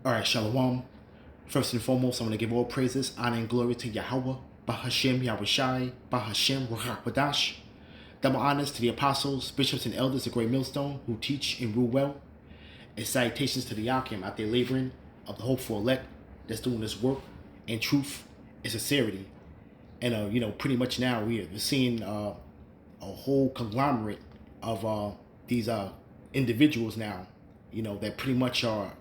All right, Shalom. First and foremost, I'm going to give all praises, honor, and glory to Yahweh, Bahashem Yahushai, Bahashem Ruach. Double honors to the apostles, bishops, and elders of Great Millstone who teach and rule well. And salutations to the Yakim out there laboring of the hopeful elect that's doing this work in truth and sincerity. And, pretty much now we're seeing a whole conglomerate of these individuals now, that pretty much are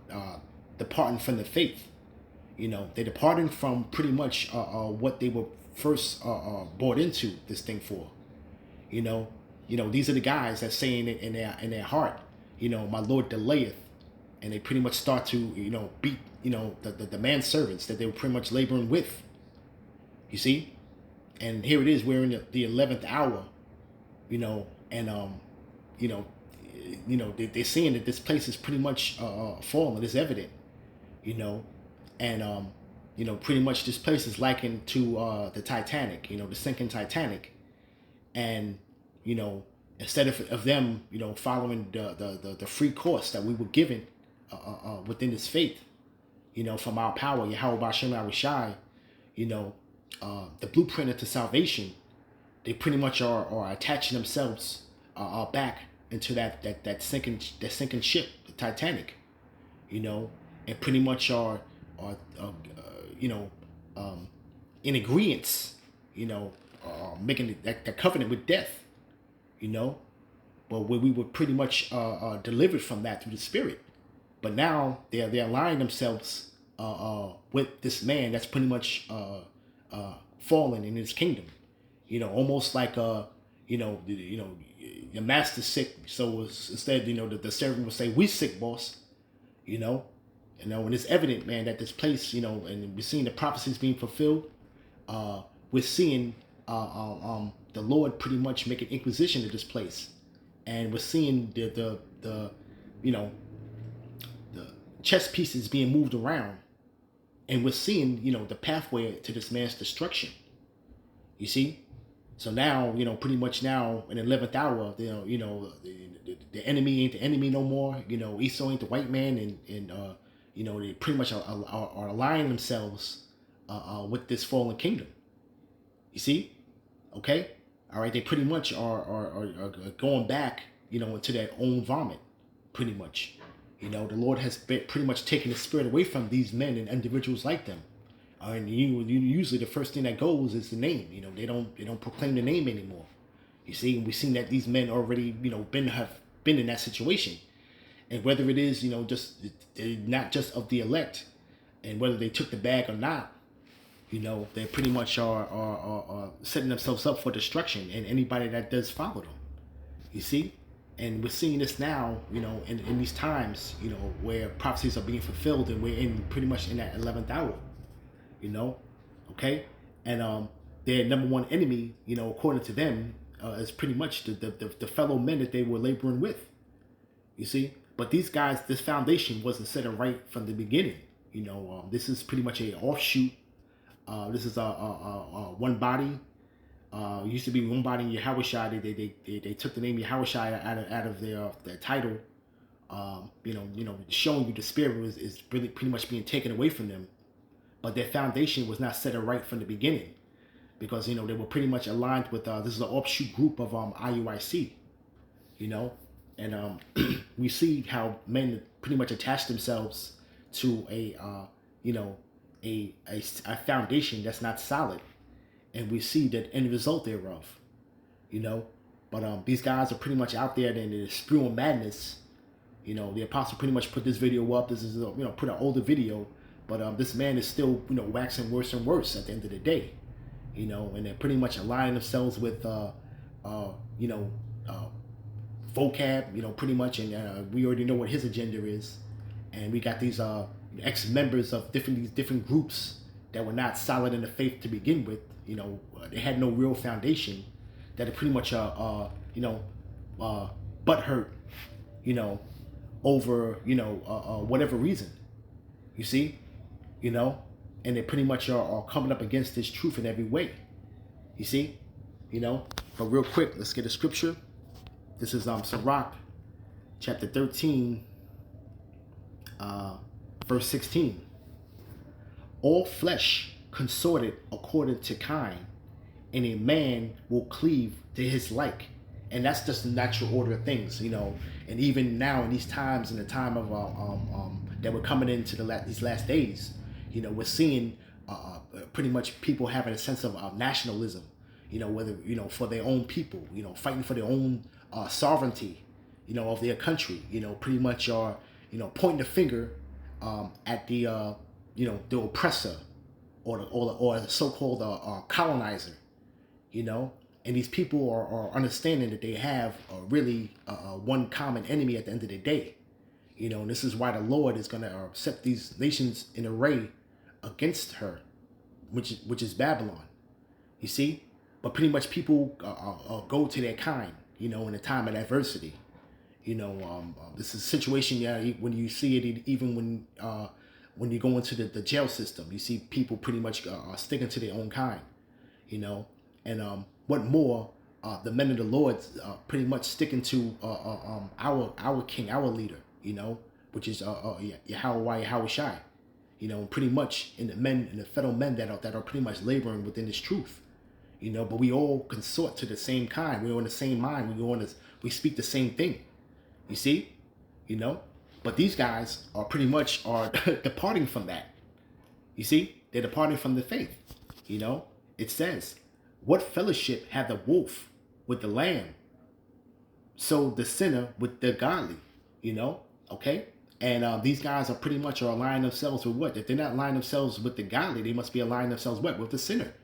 departing from the faith. They're departing from pretty much what they were first brought into this thing for. These are the guys that saying it in their heart, my Lord delayeth, and they pretty much start to beat the manservants that they were pretty much laboring with. You see, and here it is, we're in the 11th hour, they're seeing that this place is pretty much fallen. It's evident, and pretty much this place is likened to the Titanic, the sinking Titanic, and instead of them following the free course that we were given within this faith, from our power, Yahweh Bashem Yahushai, the blueprint into salvation, they pretty much are attaching themselves back into that sinking ship, the Titanic, and pretty much are in agreement, making that covenant with death, but where we were pretty much delivered from that through the Spirit. But now they're aligning themselves with this man that's pretty much fallen in his kingdom, almost like your master's sick, so instead the servant would say, "We sick, boss," and it's evident, man, that this place, and we're seeing the prophecies being fulfilled. We're seeing the Lord pretty much make an inquisition to this place, and we're seeing the chess pieces being moved around, and we're seeing the pathway to this man's destruction. You see, so now pretty much now in the 11th hour, the enemy ain't the enemy no more. Esau ain't the white man, and they pretty much are aligning themselves with this fallen kingdom. You see, okay, all right, they pretty much are going back, into their own vomit, pretty much. The Lord has pretty much taken the spirit away from these men and individuals like them. And usually the first thing that goes is the name. They don't proclaim the name anymore. You see, and we've seen that these men already, have been in that situation. And whether it is, just not just of the elect, and whether they took the bag or not, they pretty much are setting themselves up for destruction, and anybody that does follow them. You see, and we're seeing this now, in these times, where prophecies are being fulfilled, and we're pretty much in that 11th hour. Okay, and their number one enemy, according to them, is pretty much the fellow men that they were laboring with. You see. But these guys, this foundation wasn't set right from the beginning. This is pretty much a offshoot. This is a one body. Used to be one body in Yahushai. They took the name Yahushai out of their title. Showing you the spirit is really pretty much being taken away from them. But their foundation was not set right from the beginning, because they were pretty much aligned with this is an offshoot group of IUIC. And we see how men pretty much attach themselves to a foundation that's not solid, and we see the end result thereof. But these guys are pretty much out there and they're spewing madness. The apostle pretty much put this video up. This is put an older video, but this man is still waxing worse and worse at the end of the day. And they're pretty much aligning themselves with vocab, pretty much, and we already know what his agenda is, and we got these ex-members of these different groups that were not solid in the faith to begin with. They had no real foundation, that are pretty much butthurt, over whatever reason, you see, and they pretty much are coming up against this truth in every way, you see, but real quick, let's get a scripture. This is Sirach, chapter 13, Verse 16. All flesh consorted according to kind, and a man will cleave to his like. And that's just the natural order of things, you know. And even now in these times, in the time of that we're coming into these last days, you know, we're seeing pretty much people having a sense of nationalism, you know, whether, you know, for their own people, you know, fighting for their own sovereignty, you know, of their country, you know, pretty much are, you know, pointing the finger at the, you know, the oppressor or the so-called colonizer, you know. And these people are understanding that they have really one common enemy at the end of the day, you know. And this is why the Lord is going to set these nations in array against her, which is Babylon, you see. But pretty much people go to their kind, you know, in a time of adversity, you know. This is a situation, yeah, when you see it, even when you go into the jail system, you see people pretty much sticking to their own kind, you know. And what more, the men of the Lord pretty much sticking to our king, our leader, you know, which is Yahweh Shai, you know, pretty much in the fellow men that are pretty much laboring within this truth, you know. But we all consort to the same kind. We're on the same mind. We speak the same thing, you see, you know. But these guys are pretty much departing from that. You see, they're departing from the faith, you know. It says, what fellowship had the wolf with the lamb? So the sinner with the godly, you know, okay? And these guys are pretty much aligning themselves with what? If they're not aligning themselves with the godly, they must be aligning themselves with the sinner,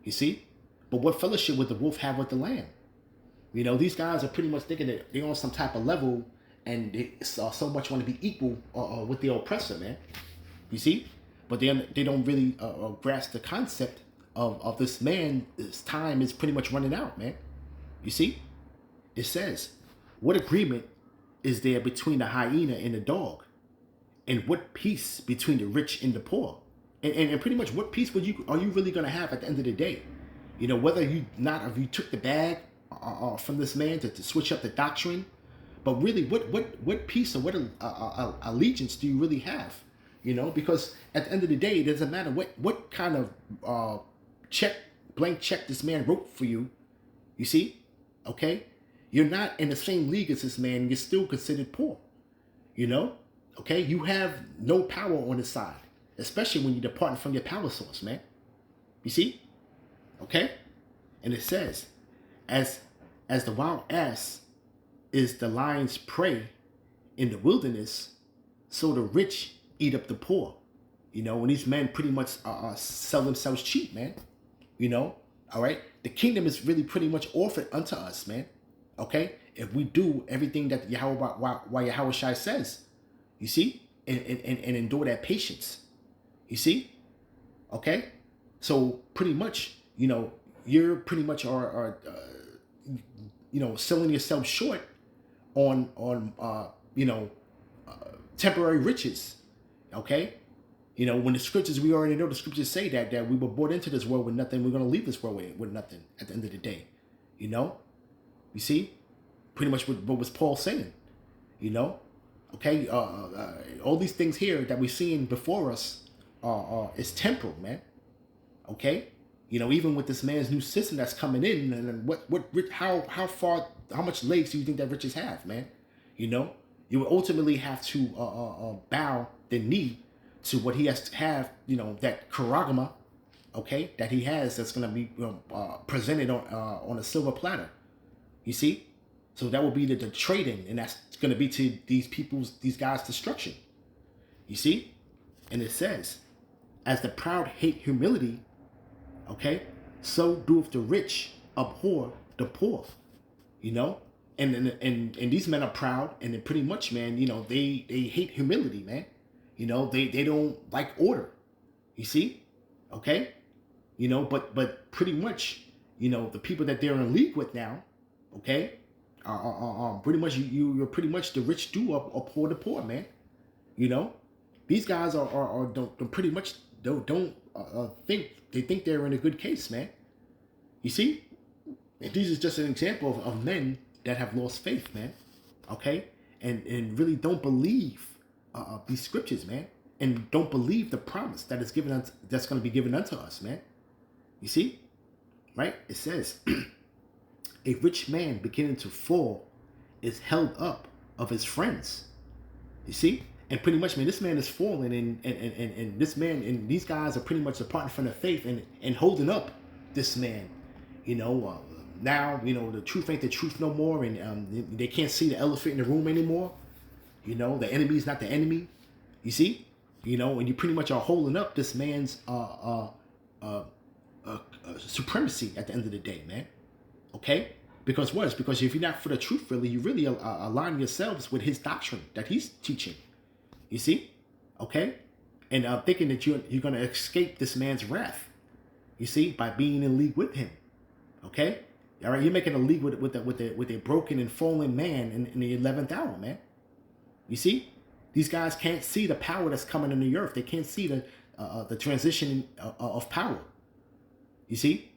you see? But what fellowship would the wolf have with the lamb? You know, these guys are pretty much thinking that they're on some type of level and they so much want to be equal with the oppressor, man. You see? But they don't really grasp the concept of this man. His time is pretty much running out, man. You see? It says, what agreement is there between the hyena and the dog? And what peace between the rich and the poor? And pretty much what peace are you really going to have at the end of the day? You know, whether if you took the bag from this man to switch up the doctrine, but really what peace or what allegiance do you really have? You know, because at the end of the day, it doesn't matter what kind of blank check this man wrote for you. You see? Okay? You're not in the same league as this man. You're still considered poor. You know? Okay? You have no power on the side, especially when you're departing from your power source, man. You see? Okay? And it says, as the wild ass is the lion's prey in the wilderness, so the rich eat up the poor. You know, when these men pretty much sell themselves cheap, man. You know, all right? The kingdom is really pretty much offered unto us, man. Okay? If we do everything that Yahweh Shai says, you see? And endure that patience. You see? Okay? So pretty much, you know, you're pretty much are selling yourself short on temporary riches. Okay? You know, when the scriptures, we already know the scriptures say that we were brought into this world with nothing. We're going to leave this world with nothing at the end of the day. You know? You see? Pretty much what was Paul saying. You know? Okay? All these things here that we're seeing before us is temporal, man. Okay? You know, even with this man's new system that's coming in, and how much legs do you think that riches have, man? You know? You will ultimately have to bow the knee to what he has to have, you know, that charagma, okay, that he has, that's going to be presented on a silver platter. You see? So that will be the trading, and that's going to be to these guys' destruction. You see? And it says, as the proud hate humility, okay, so doeth the rich abhor the poor. You know? And these men are proud, and then pretty much, man, you know, they hate humility, man. You know, they don't like order. You see? Okay? You know, but pretty much, you know, the people that they're in league with now, okay, are pretty much you're pretty much the rich do abhor the poor, man. You know? These guys don't pretty much don't think they're in a good case, man. You see? And this is just an example of men that have lost faith, man. Okay? And really don't believe these scriptures, man. and don't believe the promise that is given unto, that's going to be given unto us, man. You see, right? It says, a rich man beginning to fall is held up of his friends. You see? And pretty much, man, this man is falling, and this man and these guys are pretty much departing from the faith and holding up this man. Now, the truth ain't the truth no more, and they can't see the elephant in the room anymore. The enemy is not the enemy. You see? And you pretty much are holding up this man's supremacy at the end of the day, man. Okay? Because what? It's because if you're not for the truth, really, you really align yourselves with his doctrine that he's teaching. You see? Okay? And thinking that you're going to escape this man's wrath. You see? By being in league with him. Okay? All right? You're making a league with a broken and fallen man in the 11th hour, man. You see? These guys can't see the power that's coming in the earth. They can't see the transition of power. You see?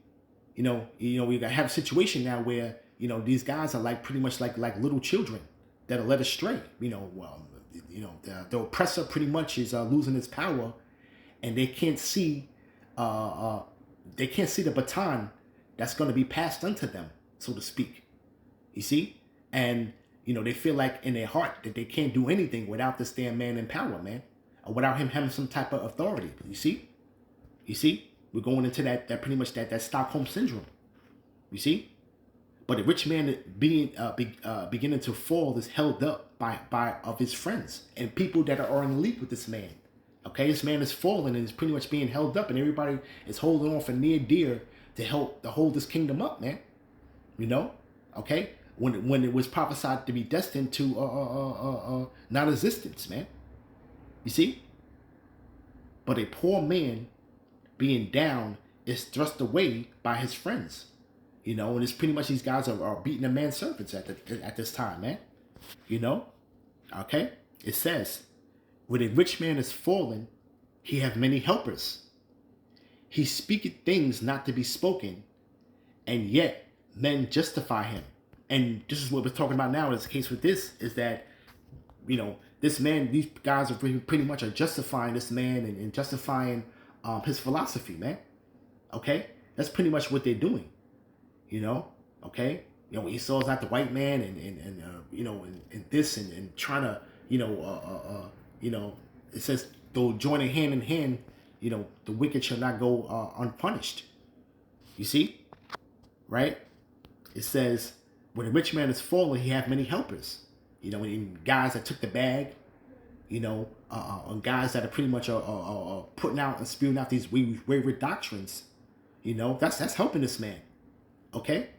We have a situation now where, these guys are like pretty much like little children that are led astray. The oppressor pretty much is losing its power, and they can't see the baton that's going to be passed unto them, so to speak. You see? And they feel like in their heart that they can't do anything without this damn man in power, man, or without him having some type of authority. You see? We're going into that pretty much that Stockholm syndrome. You see? But the rich man beginning to fall is held up by of his friends and people that are in league with this man. Okay, this man is falling and is pretty much being held up, and everybody is holding on for near dear to help to hold this kingdom up, man. Okay. When it was prophesied to be destined to non-existence, man. You see? But a poor man being down is thrust away by his friends. And it's pretty much these guys are beating the man's servants at this time, man. Okay? It says, when a rich man is fallen, he have many helpers. He speaketh things not to be spoken, and yet men justify him. And this is what we're talking about now. Is the case with this is that, this man, these guys are pretty much are justifying this man and justifying his philosophy, man. Okay, that's pretty much what they're doing. Okay. Esau's not the white man, and this and trying to, it says though joining hand in hand, the wicked shall not go unpunished. You see, right? It says, when a rich man is fallen, he have many helpers. And guys that took the bag, and guys that are pretty much putting out and spewing out these wayward doctrines. That's helping this man. Okay,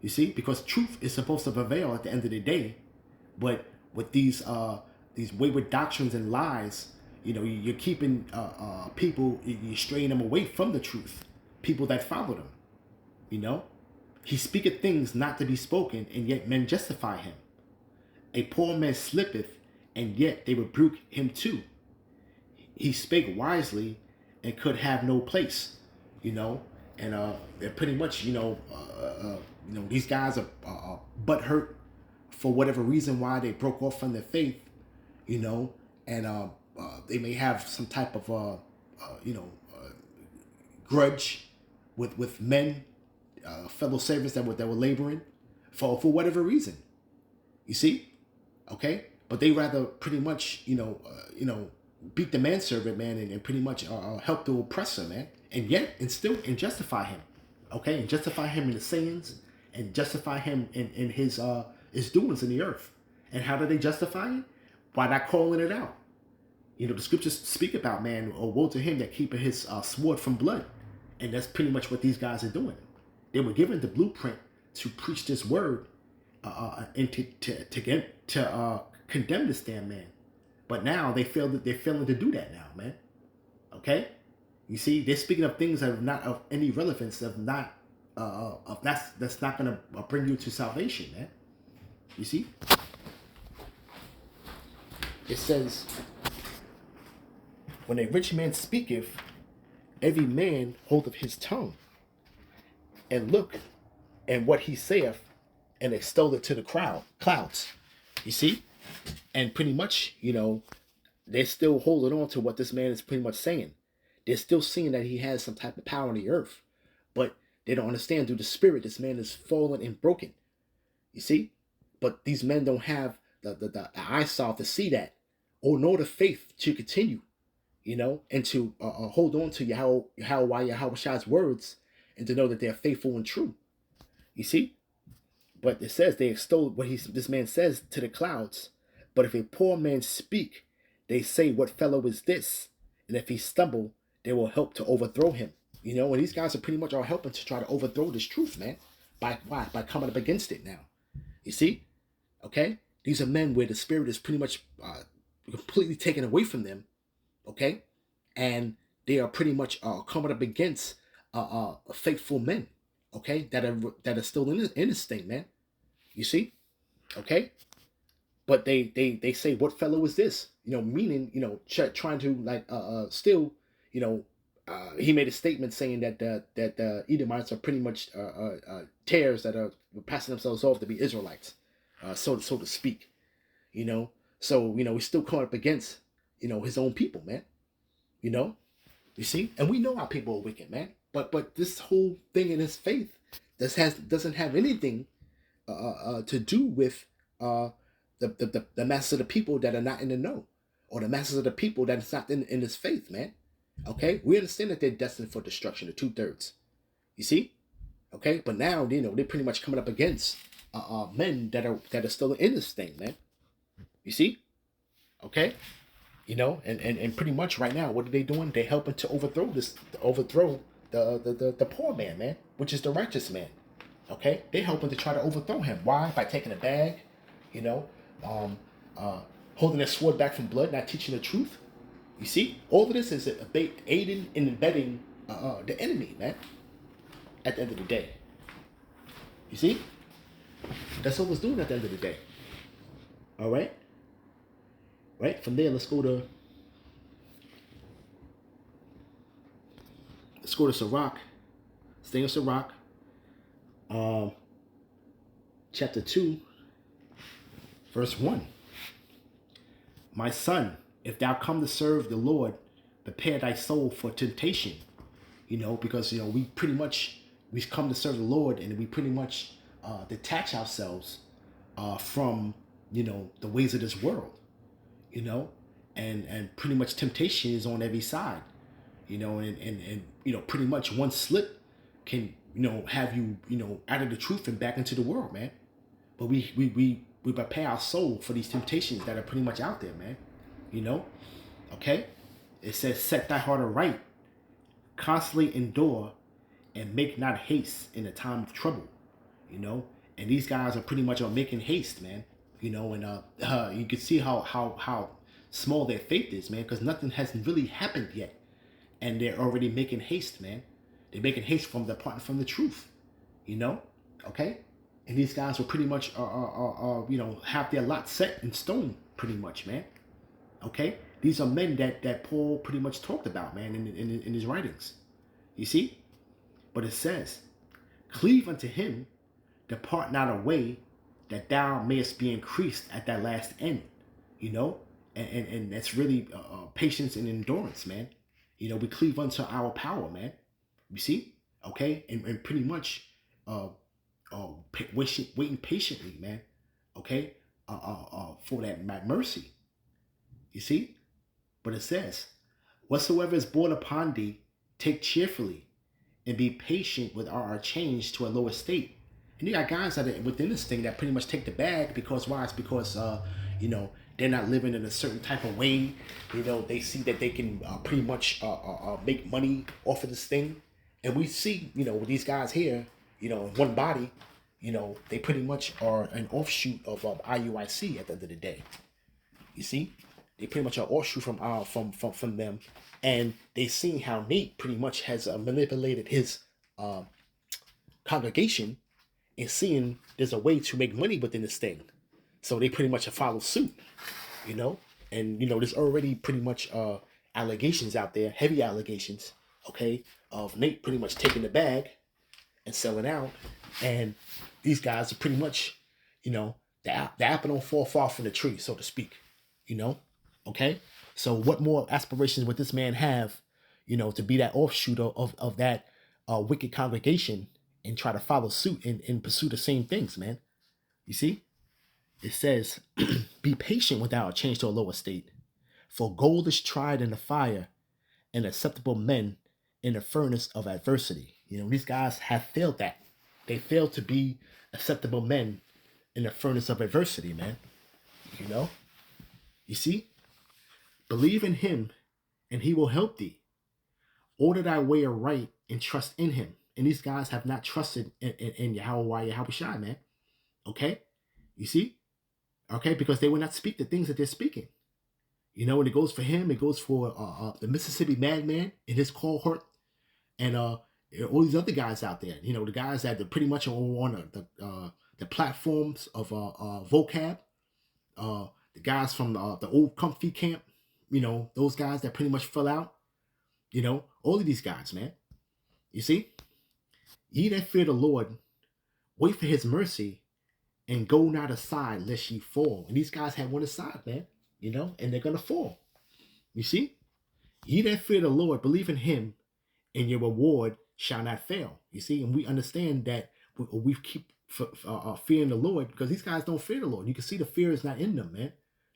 you see, because truth is supposed to prevail at the end of the day, but with these wayward doctrines and lies, you're keeping people, you're straying them away from the truth. People that follow them. He speaketh things not to be spoken, and yet men justify him. A poor man slippeth, and yet they rebuke him too. He spake wisely, and could have no place. And they're pretty much, these guys are butthurt for whatever reason why they broke off from their faith, and they may have some type of grudge with men. Fellow servants that were laboring for whatever reason, you see, okay, but they rather pretty much beat the manservant, man, and pretty much help the oppressor, man, and justify him, okay, and justify him in the sayings and justify him in his doings in the earth. And how do they justify it? By not calling it out. The scriptures speak about, man, woe to him that keepeth his sword from blood, and that's pretty much what these guys are doing. They were given the blueprint to preach this word and to condemn this damn man. But now they're failing to do that now, man. Okay? You see, they're speaking of things that are not of any relevance, that's not going to bring you to salvation, man. You see? It says, when a rich man speaketh, every man holdeth his tongue, and look and what he saith, and extol it to the clouds. You see? And pretty much, they're still holding on to what this man is pretty much saying. They're still seeing that he has some type of power on the earth, but they don't understand through the spirit this man is fallen and broken. You see? But these men don't have the eyesight to see that, or nor the faith to continue, and to hold on to Yahweh Shai's words, and to know that they're faithful and true. You see? But it says they extol what this man says to the clouds. But if a poor man speak, they say, "What fellow is this?" And if he stumble, they will help to overthrow him. And these guys are pretty much all helping to try to overthrow this truth, man. By why? By coming up against it now. You see? Okay? These are men where the spirit is pretty much completely taken away from them. Okay? And they are pretty much coming up against faithful men. Okay? That are still in this thing, man. You see? Okay? But they say, "What fellow is this?" Meaning, trying to still, he made a statement saying that the Edomites are pretty much tares that are passing themselves off to be Israelites, so to speak. So he's still coming up against his own people, man. You see, and we know our people are wicked, man. But this whole thing in his faith doesn't have anything to do with the masses of the people that are not in the know, or the masses of the people that is not in this faith, man. Okay, we understand that they're destined for destruction, the 2/3. You see, okay, but now they're pretty much coming up against men that are still in this thing, man. You see, okay, and pretty much right now, what are they doing? They're helping to overthrow the poor man, which is the righteous man. Okay, they're helping to try to overthrow him. Why? By taking a bag, you know, um, holding their sword back from blood, not teaching the truth. You see, all of this is aiding and abetting the enemy, man. At the end of the day, you see, that's what it's doing at the end of the day. All right, right. From there, let's go to Sirach. Stay in Sirach, chapter 2, verse 1. My son, if thou come to serve the Lord, prepare thy soul for temptation. Because we come to serve the Lord, and we pretty much detach ourselves from the ways of this world. And pretty much temptation is on every side. And pretty much one slip can have you out of the truth and back into the world, man. But we prepare our soul for these temptations that are pretty much out there, man. Okay. It says, set thy heart aright, constantly endure, and make not haste in the time of trouble. And these guys are pretty much on making haste, man. And you can see how small their faith is, man, because nothing has really happened yet, and they're already making haste, man. They're making haste from departing from the truth. Okay. And these guys will pretty much have their lot set in stone, pretty much, man. Okay, these are men that Paul pretty much talked about, man, in his writings. You see, but it says, cleave unto him, depart not away, that thou mayest be increased at thy last end. And that's really patience and endurance, man. We cleave unto our power, man. You see, okay, and pretty much waiting patiently, man. Okay, for that mercy. You see, but it says, whatsoever is born upon thee, take cheerfully, and be patient with our change to a lower state. And you got guys that are within this thing that pretty much take the bag because why? It's because they're not living in a certain type of way. They see that they can pretty much make money off of this thing. And we see, with these guys here, in one body, they pretty much are an offshoot of IUIC at the end of the day. You see, they pretty much are offshoot from them, and they seen how Nate pretty much has manipulated his congregation, and seeing there's a way to make money within this thing, so they pretty much have followed suit. And there's already pretty much allegations out there, heavy allegations, okay, of Nate pretty much taking the bag and selling out, and these guys are pretty much, the apple don't fall far from the tree, so to speak. Okay, So what more aspirations would this man have, to be that offshoot of that wicked congregation and try to follow suit and pursue the same things, man? You see? It says, be patient without a change to a lower state. For gold is tried in the fire, and acceptable men in the furnace of adversity. These guys have failed that. They failed to be acceptable men in the furnace of adversity, man. You know? You see? Believe in him, and he will help thee. Order thy way aright and trust in him. And these guys have not trusted in Yahweh Shai, man. Okay? You see? Okay? Because they will not speak the things that they're speaking. And it goes for him, it goes for the Mississippi Madman and his cohort, and all these other guys out there. The guys that are pretty much on the platforms of vocab, the guys from the old comfy camp, those guys that pretty much fell out. All of these guys, man. You see, ye that fear the Lord, wait for his mercy, and go not aside lest ye fall. And these guys had one aside, man. And they're gonna fall. You see, ye that fear the Lord, believe in him, and your reward shall not fail. You see, and we understand that we keep fearing the Lord because these guys don't fear the Lord. You can see the fear is not in them, man.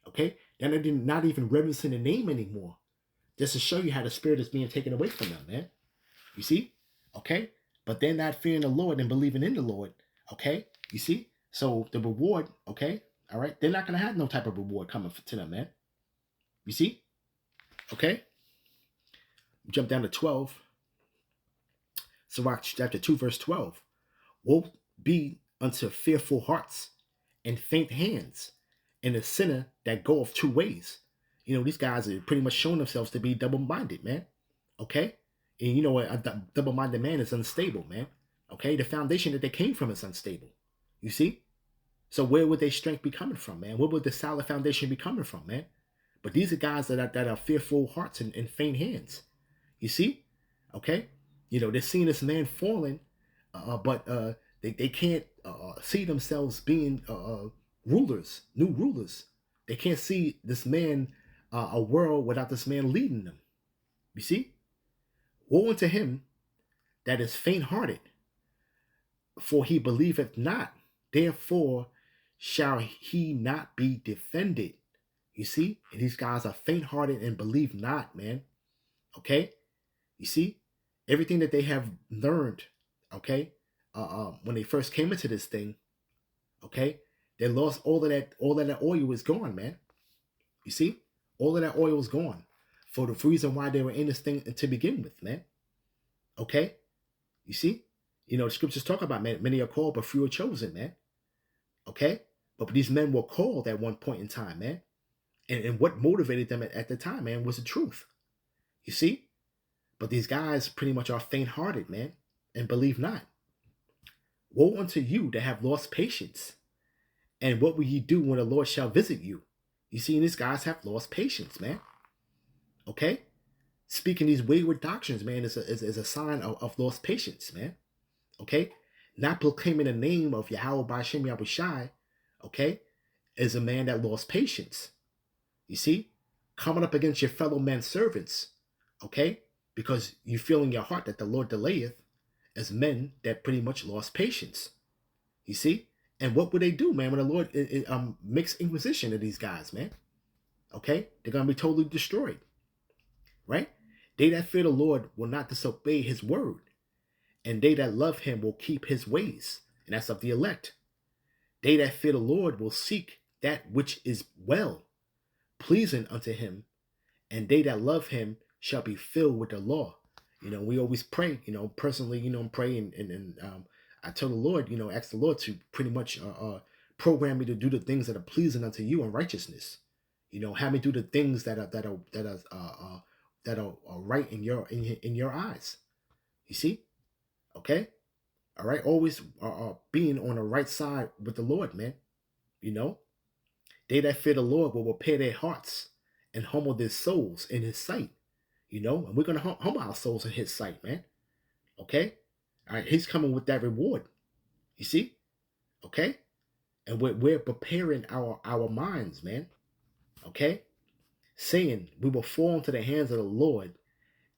Okay, they're not even reverencing the name anymore. Just to show you how the spirit is being taken away from them, man. You see, okay, but they're not fearing the Lord and believing in the Lord. Okay, you see, so the reward, okay, all right, they're not gonna have no type of reward coming to them, man. You see, okay. Jump down to 12. Sirach chapter 2, verse 12. Woe be unto fearful hearts and faint hands, and a sinner that goeth two ways. These guys are pretty much showing themselves to be double-minded, man. Okay? And a double-minded man is unstable, man. Okay? The foundation that they came from is unstable. You see? So where would their strength be coming from, man? Where would the solid foundation be coming from, man? But these are guys that are fearful hearts and faint hands. You see? Okay? They're seeing this man falling, but they can't see themselves being rulers, new rulers. They can't see this man, a world without this man leading them. You see? Woe unto him that is faint-hearted, for he believeth not, therefore shall he not be defended. You see? And these guys are faint-hearted and believe not, man. Okay? You see? Everything that they have learned, okay, when they first came into this thing, okay, they lost all of that oil is gone, man. You see? All of that oil is gone for the reason why they were in this thing to begin with, man. Okay? You see? The scriptures talk about, man, many are called, but few are chosen, man. Okay? But these men were called at one point in time, man. And what motivated them at the time, man, was the truth. You see? But these guys pretty much are faint-hearted, man, and believe not. Woe unto you that have lost patience. And what will ye do when the Lord shall visit you? You see, these guys have lost patience, man. Okay? Speaking these wayward doctrines, man, is a sign of lost patience, man. Okay? Not proclaiming the name of Yahweh by Shem Yahushai, okay, is a man that lost patience. You see? Coming up against your fellow man servants, okay? Because you feel in your heart that the Lord delayeth, as men that pretty much lost patience. You see? And what would they do, man, when the Lord makes inquisition of these guys, man? Okay? They're going to be totally destroyed. Right? They that fear the Lord will not disobey his word. And they that love him will keep his ways. And that's of the elect. They that fear the Lord will seek that which is well, pleasing unto him. And they that love him shall be filled with the law. We always pray, personally, pray and I tell the Lord, ask the Lord to pretty much program me to do the things that are pleasing unto you in righteousness. Have me do the things that are right in your eyes. You see? Okay? All right? Always being on the right side with the Lord, man. They that fear the Lord will prepare their hearts and humble their souls in his sight. And we're going to humble our souls in his sight, man. Okay? All right, he's coming with that reward. You see? Okay? And we're preparing our minds, man. Okay? saying, we will fall into the hands of the Lord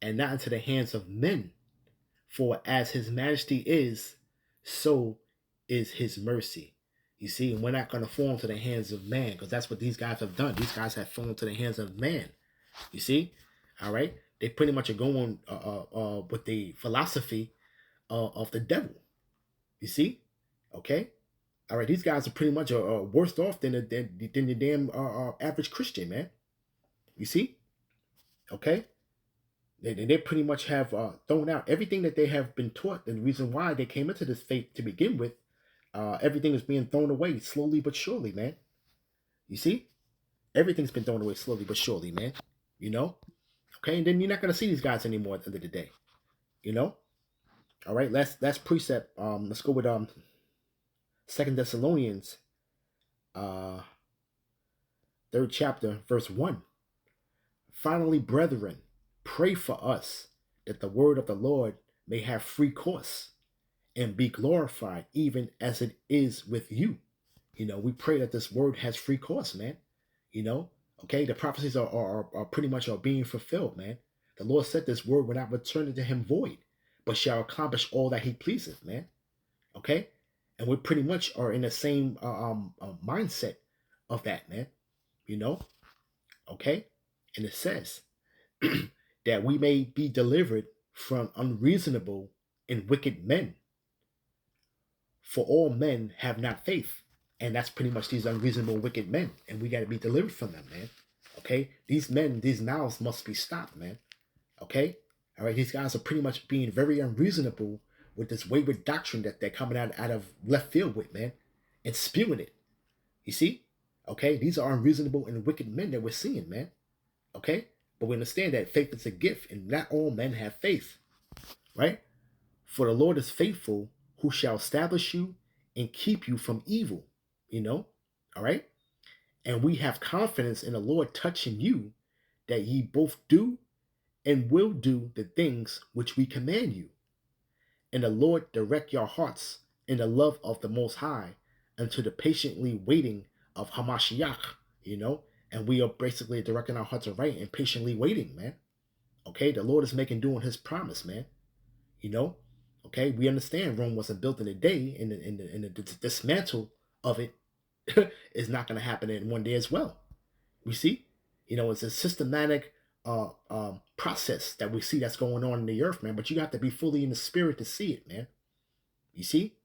and not into the hands of men. For as his majesty is, so is his mercy. You see, and we're not going to fall into the hands of man, because that's what these guys have done. These guys have fallen into the hands of man. You see, all right? They pretty much are going with the philosophy of the devil. You see, okay? All right, these guys are pretty much worse off than the damn average Christian, man. You see, okay? They pretty much have thrown out everything that they have been taught, and the reason why they came into this faith to begin with. Everything is being thrown away slowly but surely, man. You see, everything's been thrown away slowly but surely, man. You know, okay, and then you're not gonna see these guys anymore at the end of the day. You know, all right. Last precept. Let's go with 2 Thessalonians, uh, 3rd chapter, verse 1. Finally, brethren, pray for us that the word of the Lord may have free course and be glorified, even as it is with you. You know, we pray that this word has free course, man. You know, okay, the prophecies are pretty much are being fulfilled, man. The Lord said this word will not return to him void, but shall accomplish all that he pleaseth, man. Okay, and we pretty much are in the same mindset of that, man. You know, okay, and it says that we may be delivered from unreasonable and wicked men. For all men have not faith. And that's pretty much these unreasonable, wicked men. And we got to be delivered from them, man. Okay? These men, these mouths must be stopped, man. Okay? All right? These guys are pretty much being very unreasonable with this wayward doctrine that they're coming out of left field with, man. And spewing it. You see? Okay? These are unreasonable and wicked men that we're seeing, man. Okay? But we understand that faith is a gift, and not all men have faith. Right? For the Lord is faithful, who shall establish you and keep you from evil. You know, all right? And we have confidence in the Lord touching you, that ye both do and will do the things which we command you. And the Lord direct your hearts in the love of the Most High unto the patiently waiting of Hamashiach, you know? And we are basically directing our hearts right and patiently waiting, man. Okay? The Lord is doing his promise, man. You know? Okay? We understand Rome wasn't built in a day, and the dismantle of it is not going to happen in one day as well. We see, you know, it's a systematic process that we see that's going on in the earth, man. But you have to be fully in the spirit to see it, man. You see,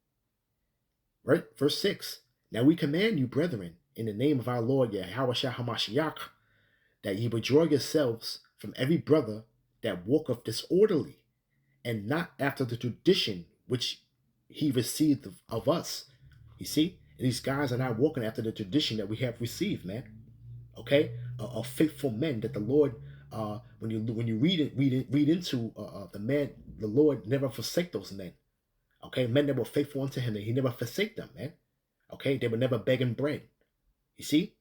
right? Verse 6. Now we command you, brethren, in the name of our Lord Yahweh HaMashiach, that ye withdraw yourselves from every brother that walketh disorderly, and not after the tradition which he received of us. You see, and these guys are not walking after the tradition that we have received, man. Okay, of faithful men that the Lord, when you read into the man, the Lord never forsake those men. Okay, men that were faithful unto him, and he never forsake them, man. Okay, they were never begging bread. You see,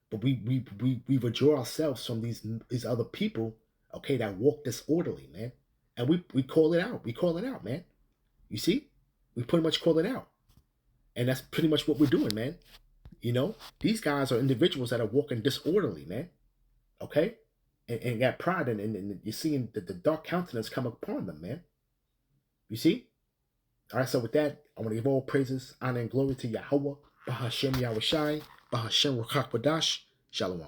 but we withdraw ourselves from these other people, okay, that walk disorderly, man, and we call it out. We call it out, man. You see, we pretty much call it out, and that's pretty much what we're doing, man. You know, these guys are individuals that are walking disorderly, man. Okay, and got pride, and you're seeing the dark countenance come upon them, man. You see. All right, so with that, I want to give all praises, honor, and glory to Yahweh, Bahashem Yahushai, Bahashem Ruach Kodash, Shalom.